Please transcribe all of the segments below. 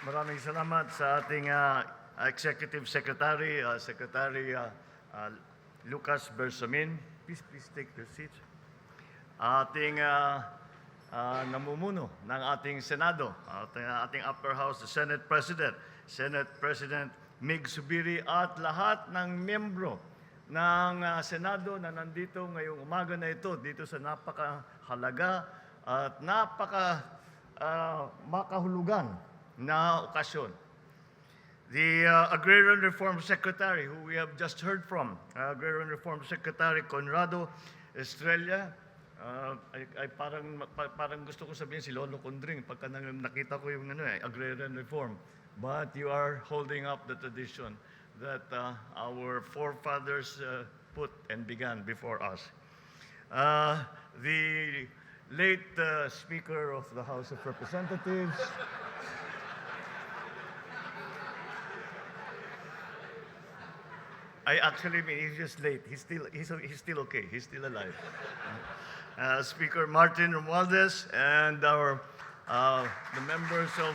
Maraming salamat sa ating Executive Secretary, Secretary Lucas Bersamin. Please take your seats. Ating namumuno ng ating Senado, ating Upper House, the Senate President Mig Subiri at lahat ng miyembro ng Senado na nandito ngayong umaga na ito dito sa napakahalaga at makahulugan na okasyon. The Agrarian Reform Secretary, who we have just heard from, Agrarian Reform Secretary Conrado Estrella, ay parang gusto ko sabihin si Lolo Condring pagka nakita ko yung Agrarian Reform. But you are holding up the tradition that our forefathers put and began before us. The late Speaker of the House of Representatives, I actually mean he's just late. He's still okay. He's still alive. Speaker Martin Romualdez and our the members of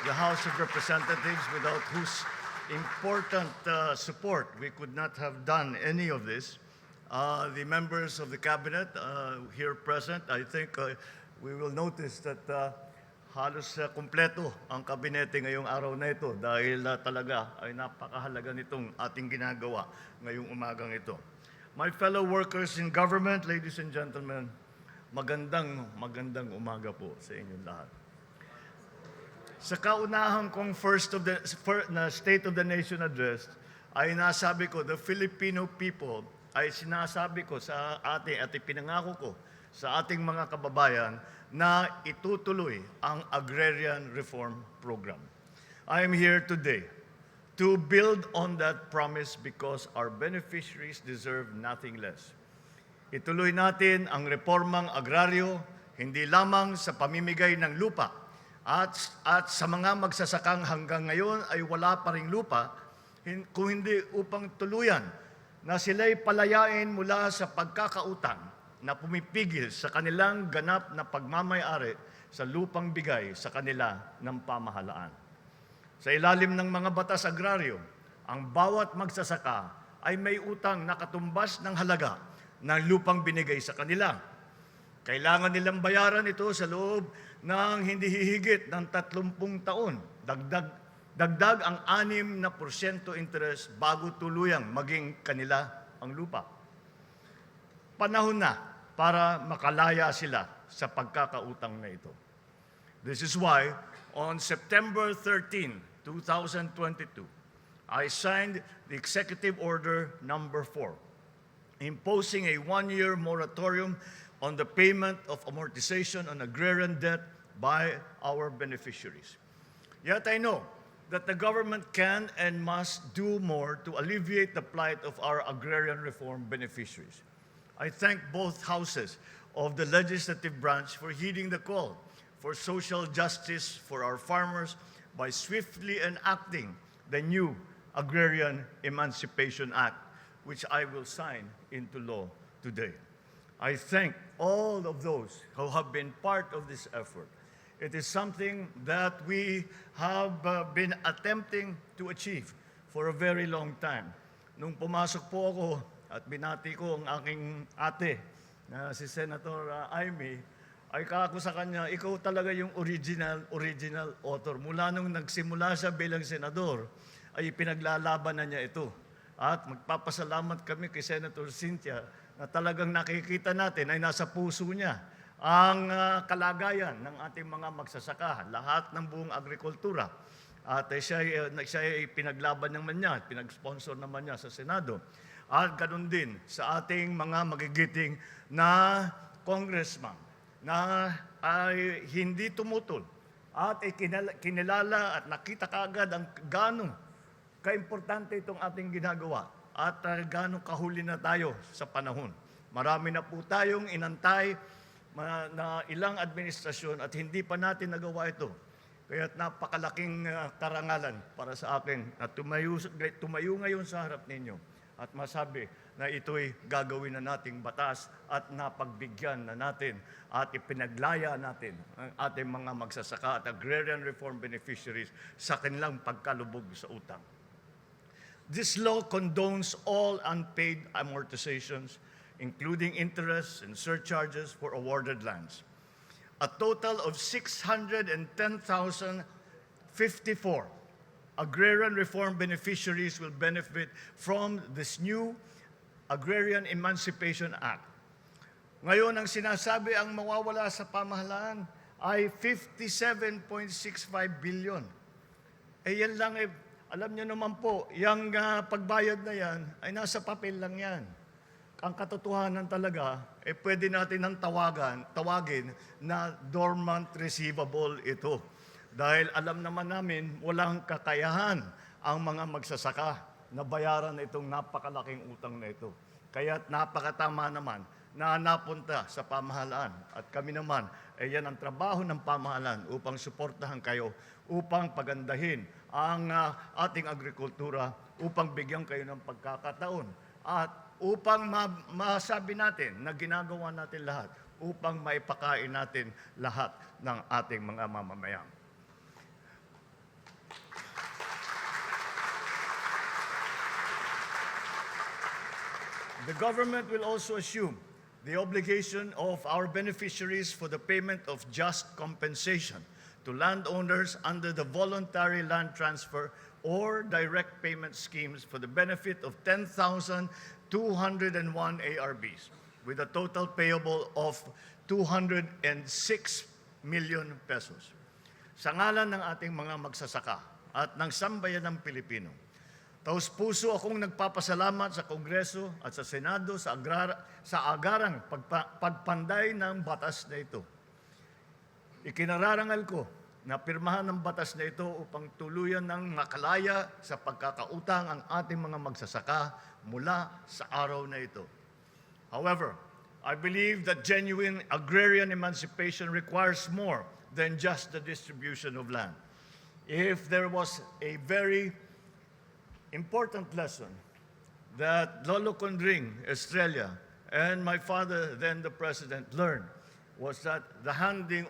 the House of Representatives, without whose important support we could not have done any of this. The members of the cabinet here present, I think we will notice that halos kumpleto ang kabinete ngayong araw na ito dahil talaga ay napakahalaga nitong ating ginagawa ngayong umagang ito. My fellow workers in government, ladies and gentlemen, magandang umaga po sa inyong lahat. Sa kaunahan kong State of the Nation address ay nasabi ko, the Filipino people, ay sinasabi ko sa ating at ipinangako ko sa ating mga kababayan na itutuloy ang Agrarian Reform Program. I am here today to build on that promise because our beneficiaries deserve nothing less. Ituloy natin ang repormang agraryo, hindi lamang sa pamimigay ng lupa at sa mga magsasakang hanggang ngayon ay wala pa ring lupa, kung hindi upang tuluyan na sila'y palayain mula sa pagkakautang na pumipigil sa kanilang ganap na pagmamay-ari sa lupang bigay sa kanila ng pamahalaan. Sa ilalim ng mga batas agraryo, ang bawat magsasaka ay may utang na katumbas ng halaga ng lupang binigay sa kanila. Kailangan nilang bayaran ito sa loob ng hindi hihigit ng 30 taon. Dagdag ang 6% interest bago tuluyang maging kanila ang lupa. Panahon na para makalaya sila sa pagkakautang na ito. This is why, on September 13, 2022, I signed the Executive Order Number 4, imposing a 1-year moratorium on the payment of amortization on agrarian debt by our beneficiaries. Yet I know that the government can and must do more to alleviate the plight of our agrarian reform beneficiaries. I thank both houses of the legislative branch for heeding the call for social justice for our farmers by swiftly enacting the new Agrarian Emancipation Act, which I will sign into law today. I thank all of those who have been part of this effort. It is something that we have been attempting to achieve for a very long time. Nung pumasok po ako at binati ko ang aking ate na si Senator Amy, ay kako sa kanya, ikaw talaga yung original author. Mula nung nagsimula siya bilang senador, ay pinaglalaban na niya ito. At magpapasalamat kami kay Senator Cynthia na talagang nakikita natin ay nasa puso niya ang kalagayan ng ating mga magsasaka, lahat ng buong agrikultura. At siya ay pinaglaban naman niya, pinag-sponsor naman niya sa Senado. At ganun din sa ating mga magigiting na congressman na ay hindi tumutol at ay kinilala at nakita kaagad ang gaano kaimportante itong ating ginagawa at gaano kahuli na tayo sa panahon. Marami na po tayong inantay na ilang administrasyon at hindi pa natin nagawa ito. Kaya't napakalaking karangalan para sa akin at tumayo ngayon sa harap ninyo at masabi na ito'y gagawin na nating batas at napagbigyan na natin at ipinaglaya natin ang ating mga magsasaka at agrarian reform beneficiaries sa kanilang pagkalubog sa utang. This law condones all unpaid amortizations, including interest and surcharges for awarded lands. A total of 610,054 agrarian reform beneficiaries will benefit from this new Agrarian Emancipation Act. Ngayon, ang sinasabi ang mawawala sa pamahalaan ay 57.65 billion. Yan lang, alam niyo naman po, yung pagbayad na yan ay nasa papel lang yan. Ang katotohanan talaga, pwede natin nang tawagin na dormant receivable ito. Dahil alam naman namin, walang kakayahan ang mga magsasaka na bayaran itong napakalaking utang na ito. Kaya't napakatama naman na napunta sa pamahalaan. At kami naman, yan ang trabaho ng pamahalaan upang suportahan kayo, upang pagandahin ang ating agrikultura, upang bigyan kayo ng pagkakataon, at upang masabi natin na ginagawa natin lahat, upang maipakain natin lahat ng ating mga mamamayan. The government will also assume the obligation of our beneficiaries for the payment of just compensation to landowners under the voluntary land transfer or direct payment schemes for the benefit of 10,201 ARBs, with a total payable of 206 million pesos. Sa ngalan ng ating mga magsasaka at ng sambayan ng Pilipino, taus-puso akong nagpapasalamat sa Kongreso at sa Senado sa agarang pagpanday ng batas na ito. Ikinararangal ko na pirmahan ng batas na ito upang tuluyan ng makalaya sa pagkakautang ang ating mga magsasaka mula sa araw na ito. However, I believe that genuine agrarian emancipation requires more than just the distribution of land. If there was a very important lesson that Lolo Condring, Estrella, and my father, then the president, learned was that the handing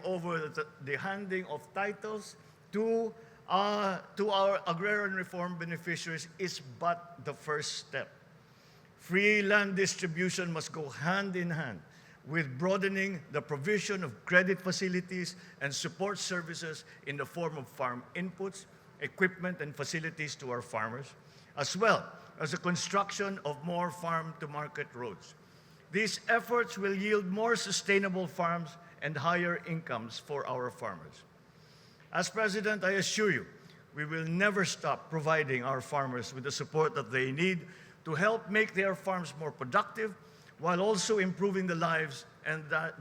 of titles to our agrarian reform beneficiaries is but the first step. Free land distribution must go hand in hand with broadening the provision of credit facilities and support services in the form of farm inputs, equipment, and facilities to our farmers, as well as the construction of more farm-to-market roads. These efforts will yield more sustainable farms and higher incomes for our farmers. As President, I assure you, we will never stop providing our farmers with the support that they need to help make their farms more productive, while also improving their lives and that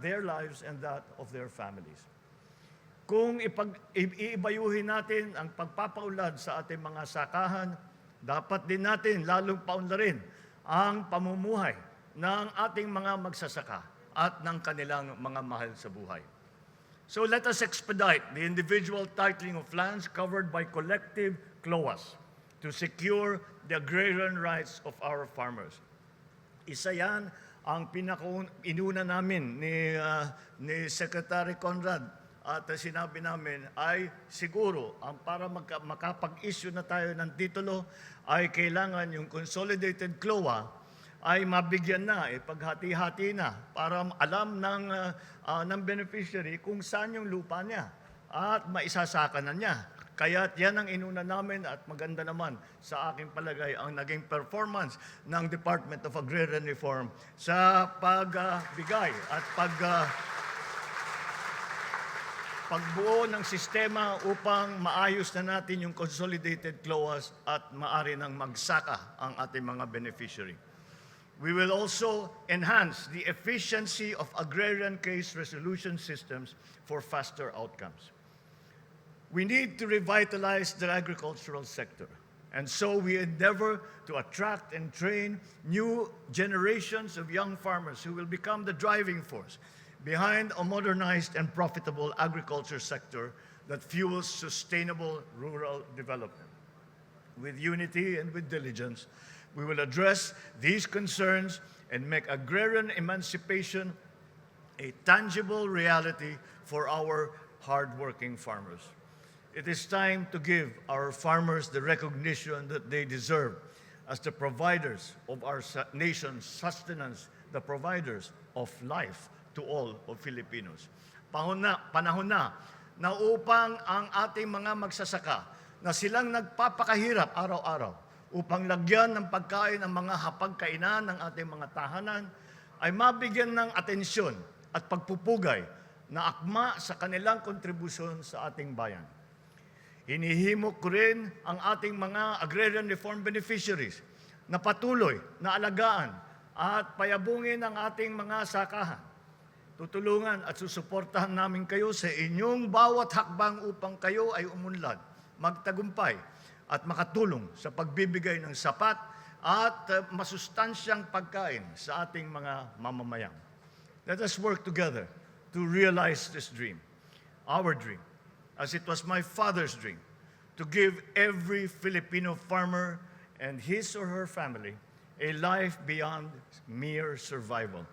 of their families. Kung iibayuhin natin ang pagpapaunlad sa ating mga sakahan, dapat din natin lalong paunlarin ang pamumuhay ng ating mga magsasaka at ng kanilang mga mahal sa buhay. So let us expedite the individual titling of lands covered by collective CLOAs to secure the agrarian rights of our farmers. Isa yan ang inuna namin ni Secretary Conrad, at sinabi namin ay siguro ang para makapag-issue na tayo ng titulo ay kailangan yung consolidated CLOA ay mabigyan na, paghati-hati na para alam ng beneficiary kung saan yung lupa niya at maisasaka na niya. Kaya yan ang inuna namin, at maganda naman sa aking palagay ang naging performance ng Department of Agrarian Reform sa pagbigay at pagbuo ng sistema upang maayos na natin yung consolidated CLOAs at maari nang magsaka ang ating mga beneficiary. We will also enhance the efficiency of agrarian case resolution systems for faster outcomes. We need to revitalize the agricultural sector, and so we endeavor to attract and train new generations of young farmers who will become the driving force behind a modernized and profitable agriculture sector that fuels sustainable rural development. With unity and with diligence, we will address these concerns and make agrarian emancipation a tangible reality for our hardworking farmers. It is time to give our farmers the recognition that they deserve as the providers of our nation's sustenance, the providers of life to all of Filipinos. Panahon na upang ang ating mga magsasaka na silang nagpapakahirap araw-araw upang lagyan ng pagkain ang mga hapagkainan ng ating mga tahanan ay mabigyan ng atensyon at pagpupugay na akma sa kanilang kontribusyon sa ating bayan. Hinihimok ko rin ang ating mga agrarian reform beneficiaries na patuloy na alagaan at payabungin ang ating mga sakahan. Tutulungan at susuportahan namin kayo sa inyong bawat hakbang upang kayo ay umunlad, magtagumpay at makatulong sa pagbibigay ng sapat at masustansyang pagkain sa ating mga mamamayan. Let us work together to realize this dream, our dream, as it was my father's dream, to give every Filipino farmer and his or her family a life beyond mere survival,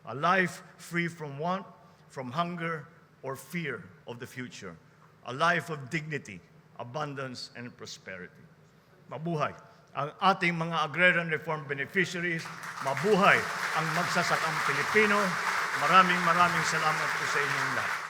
a life free from want, from hunger, or fear of the future, a life of dignity, abundance, and prosperity. Mabuhay ang ating mga agrarian reform beneficiaries, mabuhay ang magsasakang Pilipino. Maraming salamat po sa inyong lahat.